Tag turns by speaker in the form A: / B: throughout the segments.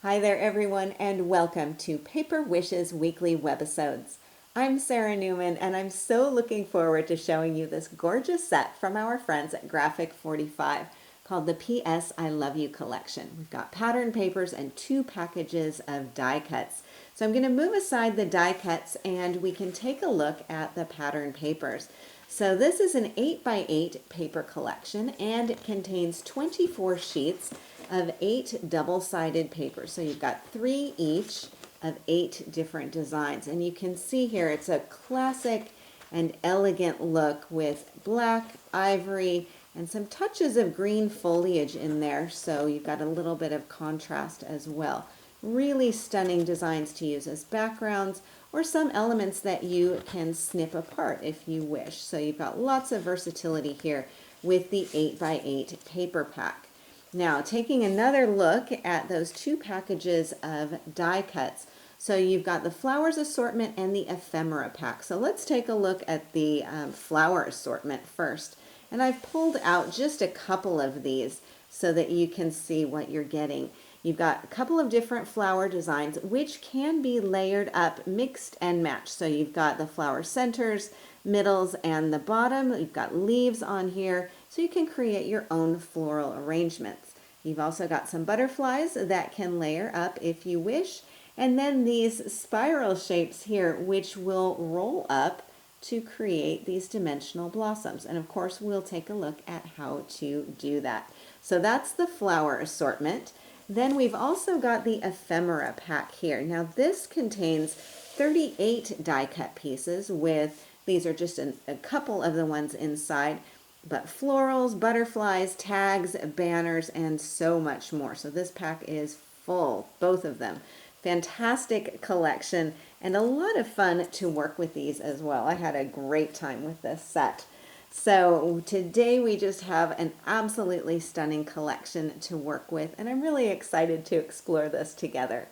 A: Hi there everyone and welcome to Paper Wishes weekly webisodes. I'm Sarah Newman and I'm so looking forward to showing you this gorgeous set from our friends at Graphic 45 called the PS I Love You collection. We've got pattern papers and 2 packages of die cuts. So I'm going to move aside the die cuts and we can take a look at the pattern papers. So this is an 8x8 paper collection and it contains 24 sheets of 8 double-sided papers. So you've got 3 each of 8 different designs. And you can see here it's a classic and elegant look with black, ivory, and some touches of green foliage in there. So you've got a little bit of contrast as well. Really stunning designs to use as backgrounds or some elements that you can snip apart if you wish. So you've got lots of versatility here with the 8x8 paper pack. Now, taking another look at those 2 packages of die cuts. So you've got the flowers assortment and the ephemera pack. So let's take a look at the flower assortment first. And I've pulled out just a couple of these so that you can see what you're getting. You've got a couple of different flower designs which can be layered up, mixed and matched. So you've got the flower centers, middles, and the bottom. You've got leaves on here, so you can create your own floral arrangements. You've also got some butterflies that can layer up if you wish, and then these spiral shapes here which will roll up to create these dimensional blossoms. And of course we'll take a look at how to do that. So that's the flower assortment. Then we've also got the ephemera pack here. Now this contains 38 die cut pieces with, these are just a couple of the ones inside, but florals, butterflies, tags, banners, and so much more. So this pack is full, both of them. Fantastic collection and a lot of fun to work with these as well. I had a great time with this set. So today we just have an absolutely stunning collection to work with, and I'm really excited to explore this together.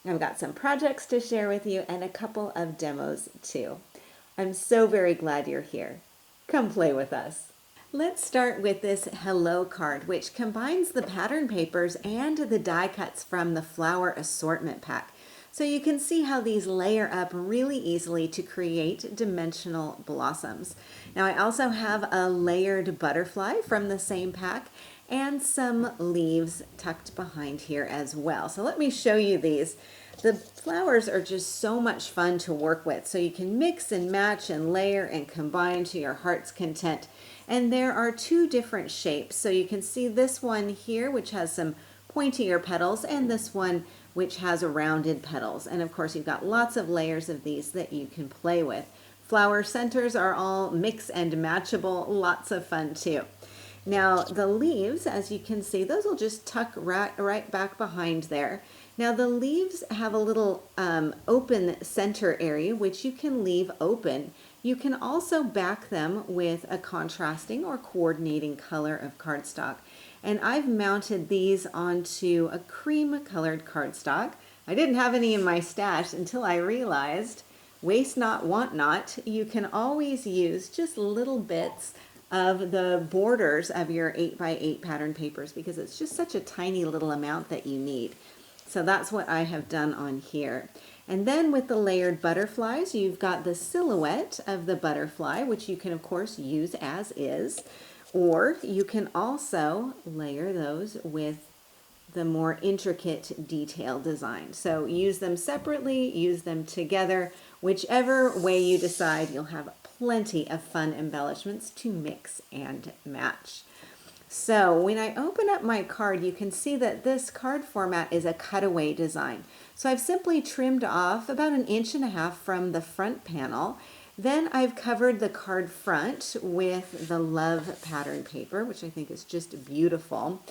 A: I've got some projects to share with you and a couple of demos too. I'm so very glad you're here. Come play with us. Let's start with this Hello card, which combines the pattern papers and the die cuts from the flower assortment pack. So you can see how these layer up really easily to create dimensional blossoms. Now I also have a layered butterfly from the same pack and some leaves tucked behind here as well. So let me show you these. The flowers are just so much fun to work with. So you can mix and match and layer and combine to your heart's content. And there are 2 different shapes. So you can see this one here, which has some pointier petals, and this one which has rounded petals. And of course you've got lots of layers of these that you can play with. Flower centers are all mix and matchable, lots of fun too. Now the leaves, as you can see, those will just tuck right back behind there. Now the leaves have a little open center area which you can leave open. You can also back them with a contrasting or coordinating color of cardstock. And I've mounted these onto a cream colored cardstock. I didn't have any in my stash until I realized, waste not, want not. You can always use just little bits of the borders of your 8x8 pattern papers because it's just such a tiny little amount that you need. So that's what I have done on here. And then with the layered butterflies, you've got the silhouette of the butterfly, which you can of course use as is, or you can also layer those with the more intricate detail design. So use them separately, use them together, whichever way you decide. You'll have plenty of fun embellishments to mix and match. So when I open up my card, you can see that this card format is a cutaway design. So I've simply trimmed off about 1.5 inches from the front panel. Then I've covered the card front with the Love pattern paper, which I think is just beautiful.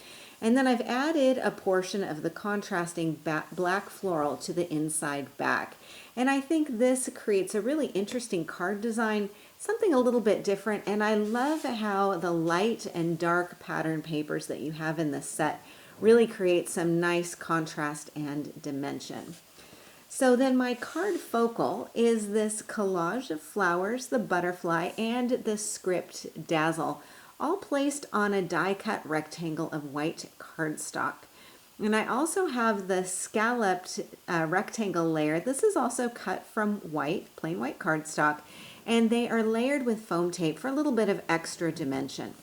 A: And then I've added a portion of the contrasting black floral to the inside back. And I think this creates a really interesting card design, something a little bit different. And I love how the light and dark pattern papers that you have in this set really create some nice contrast and dimension. So then my card focal is this collage of flowers, the butterfly, and the script Dazzle, all placed on a die cut rectangle of white cardstock. And I also have the scalloped rectangle layer. This is also cut from white, plain white cardstock, and they are layered with foam tape for a little bit of extra dimension.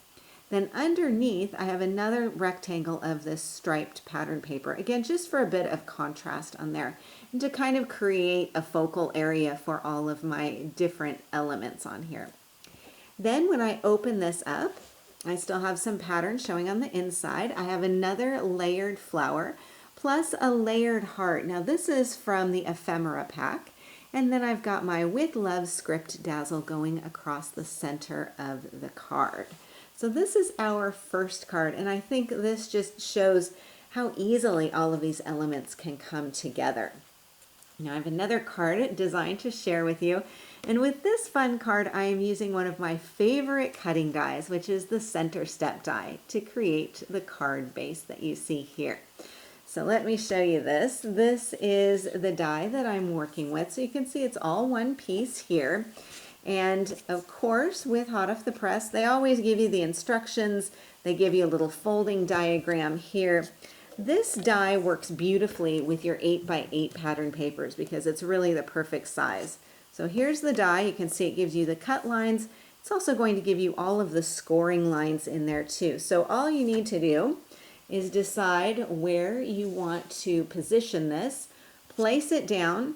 A: Then underneath, I have another rectangle of this striped pattern paper. Again, just for a bit of contrast on there and to kind of create a focal area for all of my different elements on here. Then when I open this up, I still have some pattern showing on the inside. I have another layered flower plus a layered heart. Now this is from the ephemera pack. And then I've got my With Love script dazzle going across the center of the card. So this is our first card, and I think this just shows how easily all of these elements can come together. Now I have another card designed to share with you, and with this fun card I am using one of my favorite cutting dies, which is the center step die, to create the card base that you see here. So let me show you this. This is the die that I'm working with, so you can see it's all one piece here. And of course, with Hot Off the Press, they always give you the instructions. They give you a little folding diagram here. This die works beautifully with your 8x8 pattern papers because it's really the perfect size. So here's the die. You can see it gives you the cut lines. It's also going to give you all of the scoring lines in there too. So all you need to do is decide where you want to position this, place it down,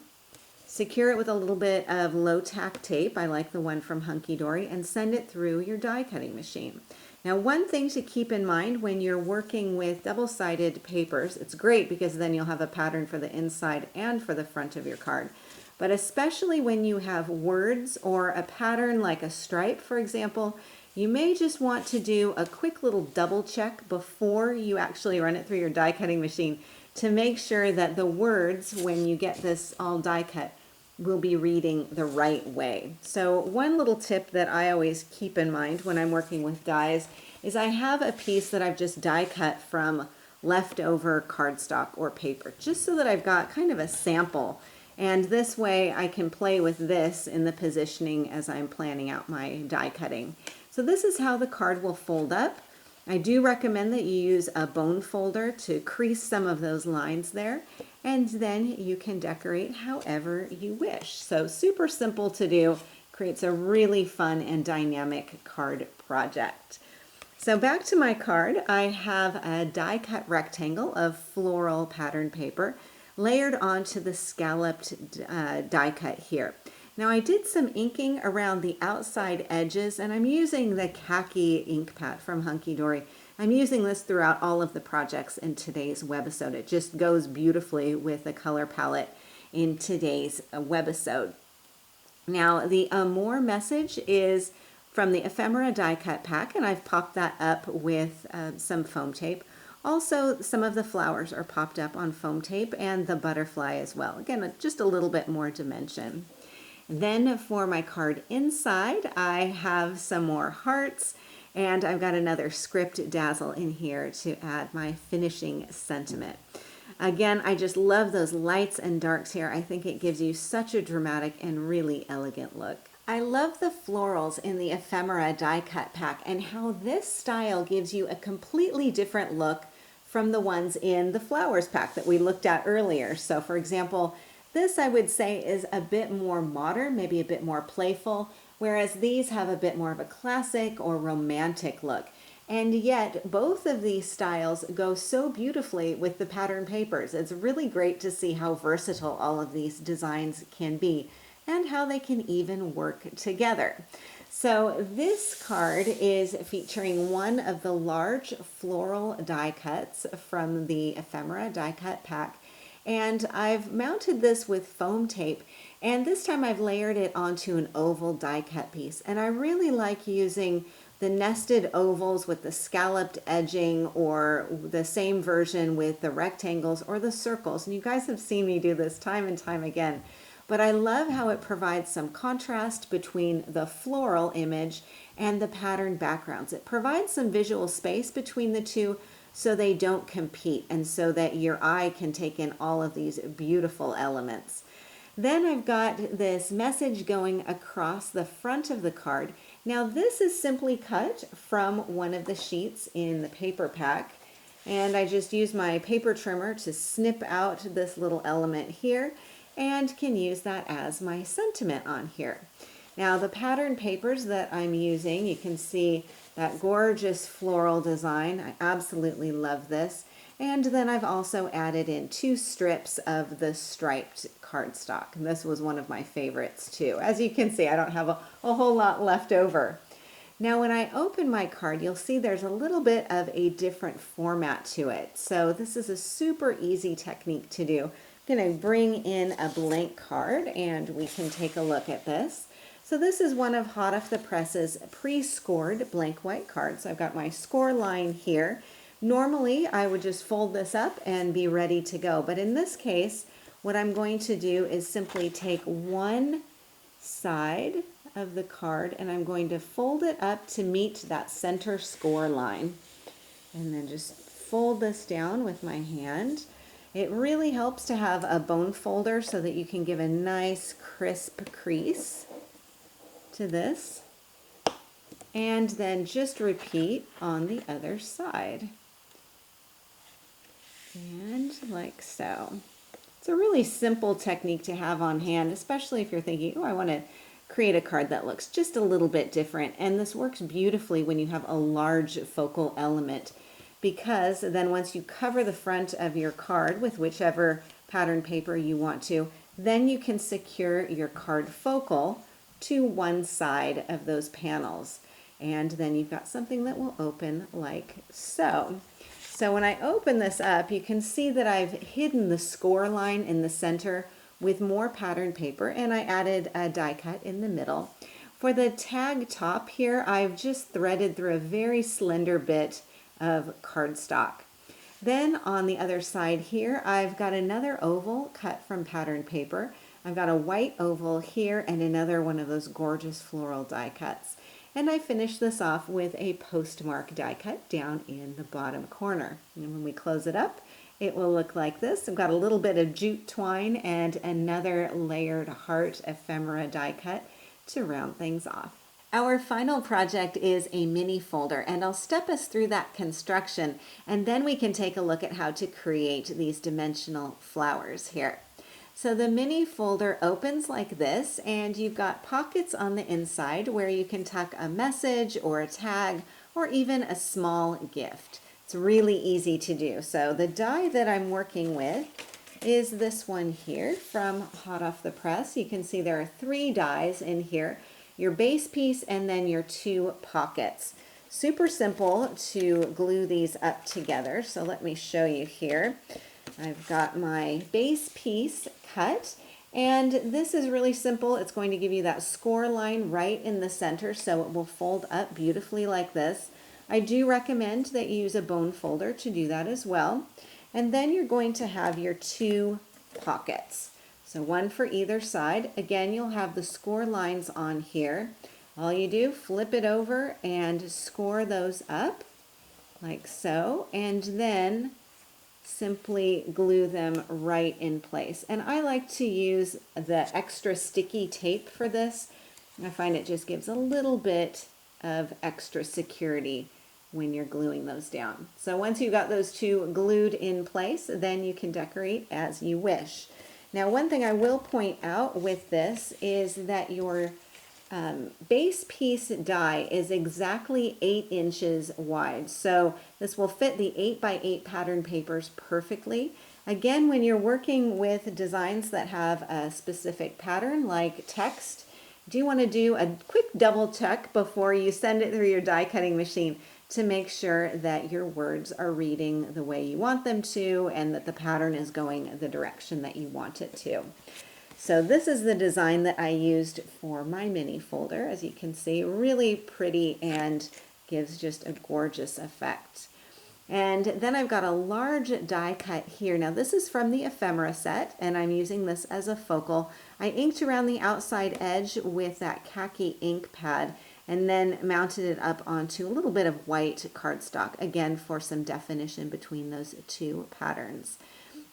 A: secure it with a little bit of low tack tape, I like the one from Hunky Dory, and send it through your die cutting machine. Now one thing to keep in mind when you're working with double-sided papers, it's great because then you'll have a pattern for the inside and for the front of your card. But especially when you have words or a pattern like a stripe, for example, you may just want to do a quick little double check before you actually run it through your die cutting machine to make sure that the words, when you get this all die cut, will be reading the right way. So one little tip that I always keep in mind when I'm working with dies is I have a piece that I've just die cut from leftover cardstock or paper, just so that I've got kind of a sample. And this way I can play with this in the positioning as I'm planning out my die cutting. So this is how the card will fold up. I do recommend that you use a bone folder to crease some of those lines there, and then you can decorate however you wish. So super simple to do, creates a really fun and dynamic card project. So back to my card, I have a die cut rectangle of floral pattern paper layered onto the scalloped die cut here. Now I did some inking around the outside edges, and I'm using the khaki ink pad from Hunky Dory. I'm using this throughout all of the projects in today's webisode. It just goes beautifully with the color palette in today's webisode. Now the Amore message is from the ephemera die cut pack, and I've popped that up with some foam tape. Also, some of the flowers are popped up on foam tape, and the butterfly as well. Again, just a little bit more dimension. Then for my card inside, I have some more hearts, and I've got another script dazzle in here to add my finishing sentiment. Again, I just love those lights and darks here. I think it gives you such a dramatic and really elegant look. I love the florals in the ephemera die cut pack and how this style gives you a completely different look from the ones in the flowers pack that we looked at earlier. So for example, this I would say is a bit more modern, maybe a bit more playful, whereas these have a bit more of a classic or romantic look. And yet both of these styles go so beautifully with the pattern papers. It's really great to see how versatile all of these designs can be and how they can even work together. So this card is featuring one of the large floral die cuts from the ephemera die cut pack. And I've mounted this with foam tape, and this time I've layered it onto an oval die cut piece. And I really like using the nested ovals with the scalloped edging, or the same version with the rectangles or the circles. And you guys have seen me do this time and time again. But I love how it provides some contrast between the floral image and the pattern backgrounds. It provides some visual space between the two so they don't compete, and so that your eye can take in all of these beautiful elements. Then I've got this message going across the front of the card. Now this is simply cut from one of the sheets in the paper pack. And I just use my paper trimmer to snip out this little element here and can use that as my sentiment on here. Now the pattern papers that I'm using, you can see that gorgeous floral design. I absolutely love this. And then I've also added in 2 strips of the striped cardstock. And this was one of my favorites too. As you can see, I don't have a whole lot left over. Now when I open my card, you'll see there's a little bit of a different format to it. So this is a super easy technique to do. I'm going to bring in a blank card and we can take a look at this. So this is one of Hot Off the Press's pre-scored blank white cards. So I've got my score line here. Normally I would just fold this up and be ready to go. But in this case, what I'm going to do is simply take one side of the card and I'm going to fold it up to meet that center score line. And then just fold this down with my hand. It really helps to have a bone folder so that you can give a nice crisp crease to this. And then just repeat on the other side. And like so. It's a really simple technique to have on hand, especially if you're thinking, oh, I want to create a card that looks just a little bit different. And this works beautifully when you have a large focal element, because then once you cover the front of your card with whichever pattern paper you want to, then you can secure your card focal to one side of those panels. And then you've got something that will open like so. So when I open this up, you can see that I've hidden the score line in the center with more pattern paper, and I added a die cut in the middle. For the tag top here, I've just threaded through a very slender bit of cardstock. Then on the other side here, I've got another oval cut from pattern paper. I've got a white oval here and another one of those gorgeous floral die cuts. And I finish this off with a postmark die cut down in the bottom corner. And when we close it up, it will look like this. I've got a little bit of jute twine and another layered heart ephemera die cut to round things off. Our final project is a mini folder, and I'll step us through that construction, and then we can take a look at how to create these dimensional flowers here. So the mini folder opens like this, and you've got pockets on the inside where you can tuck a message or a tag or even a small gift. It's really easy to do. So the die that I'm working with is this one here from Hot Off the Press. You can see there are 3 dies in here, your base piece and then your 2 pockets. Super simple to glue these up together. So let me show you here. I've got my base piece cut, and this is really simple. It's going to give you that score line right in the center, so it will fold up beautifully like this. I do recommend that you use a bone folder to do that as well. And then you're going to have your 2 pockets. So one for either side. Again, you'll have the score lines on here. All you do, flip it over and score those up like so, and then simply glue them right in place. And I like to use the extra sticky tape for this. I find it just gives a little bit of extra security when you're gluing those down. So once you've got those 2 glued in place, then you can decorate as you wish. Now, one thing I will point out with this is that your base piece die is exactly 8 inches wide. So this will fit the 8x8 pattern papers perfectly. Again, when you're working with designs that have a specific pattern like text, do want to do a quick double check before you send it through your die cutting machine to make sure that your words are reading the way you want them to and that the pattern is going the direction that you want it to. So this is the design that I used for my mini folder. As you can see, really pretty and gives just a gorgeous effect. And then I've got a large die cut here. Now this is from the ephemera set, and I'm using this as a focal. I inked around the outside edge with that khaki ink pad and then mounted it up onto a little bit of white cardstock, again for some definition between those 2 patterns.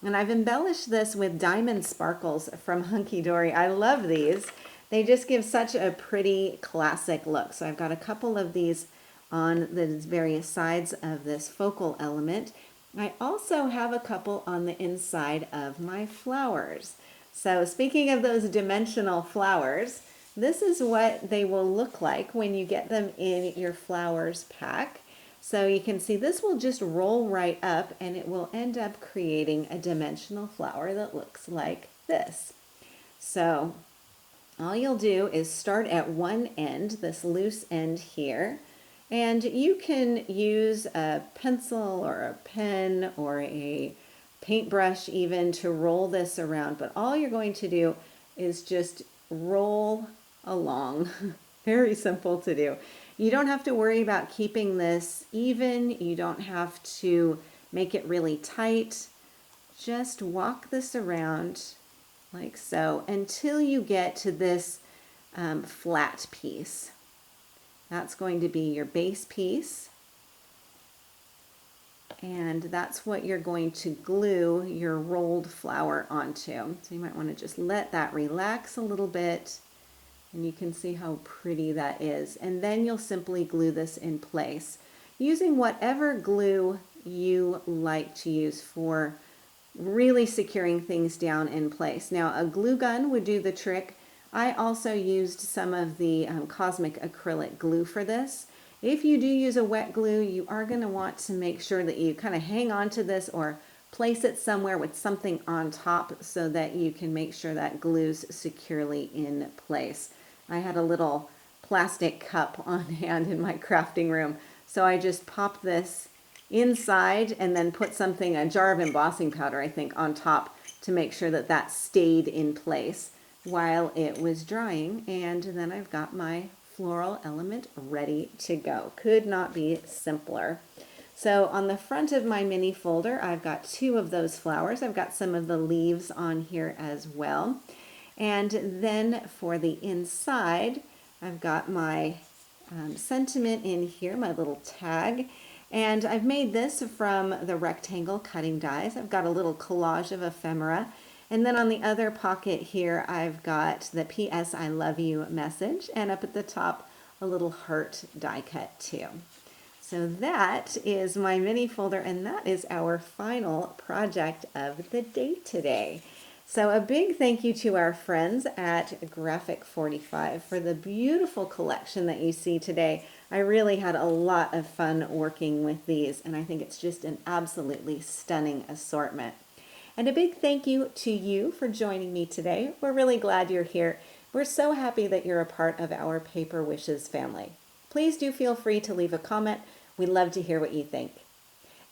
A: And I've embellished this with diamond sparkles from Hunky Dory. I love these. They just give such a pretty classic look. So I've got a couple of these on the various sides of this focal element. I also have a couple on the inside of my flowers. So speaking of those dimensional flowers, this is what they will look like when you get them in your flowers pack. So you can see this will just roll right up and it will end up creating a dimensional flower that looks like this. So all you'll do is start at one end, this loose end here, and you can use a pencil or a pen or a paintbrush even to roll this around, but all you're going to do is just roll along. Very simple to do. You don't have to worry about keeping this even. You don't have to make it really tight. Just walk this around like so until you get to this flat piece. That's going to be your base piece, and that's what you're going to glue your rolled flower onto. So you might want to just let that relax a little bit, and you can see how pretty that is. And then you'll simply glue this in place using whatever glue you like to use for really securing things down in place. Now, a glue gun would do the trick. I also used some of the Cosmic acrylic glue for this. If you do use a wet glue, you are going to want to make sure that you kind of hang on to this or place it somewhere with something on top so that you can make sure that glues securely in place. I had a little plastic cup on hand in my crafting room, so I just popped this inside and then put something, a jar of embossing powder, I think, on top to make sure that that stayed in place while it was drying. And then I've got my floral element ready to go. Could not be simpler. So on the front of my mini folder, I've got two of those flowers. I've got some of the leaves on here as well. And then for the inside, I've got my sentiment in here, my little tag. And I've made this from the rectangle cutting dies. I've got a little collage of ephemera. And then on the other pocket here, I've got the P.S. I love you message. And up at the top, a little heart die cut too. So that is my mini folder, and that is our final project of the day today. So a big thank you to our friends at Graphic 45 for the beautiful collection that you see today. I really had a lot of fun working with these, and I think it's just an absolutely stunning assortment. And a big thank you to you for joining me today. We're really glad you're here. We're so happy that you're a part of our Paper Wishes family. Please do feel free to leave a comment. We'd love to hear what you think.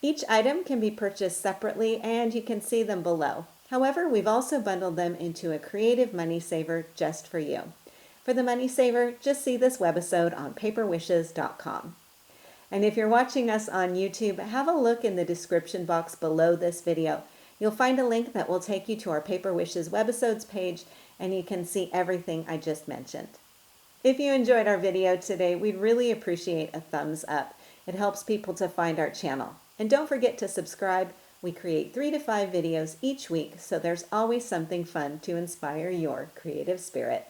A: Each item can be purchased separately, and you can see them below. However, we've also bundled them into a creative money saver just for you. For the money saver, just see this webisode on paperwishes.com. And if you're watching us on YouTube, have a look in the description box below this video. You'll find a link that will take you to our Paper Wishes webisodes page, and you can see everything I just mentioned. If you enjoyed our video today, we'd really appreciate a thumbs up. It helps people to find our channel. And don't forget to subscribe. We create 3 to 5 videos each week, so there's always something fun to inspire your creative spirit.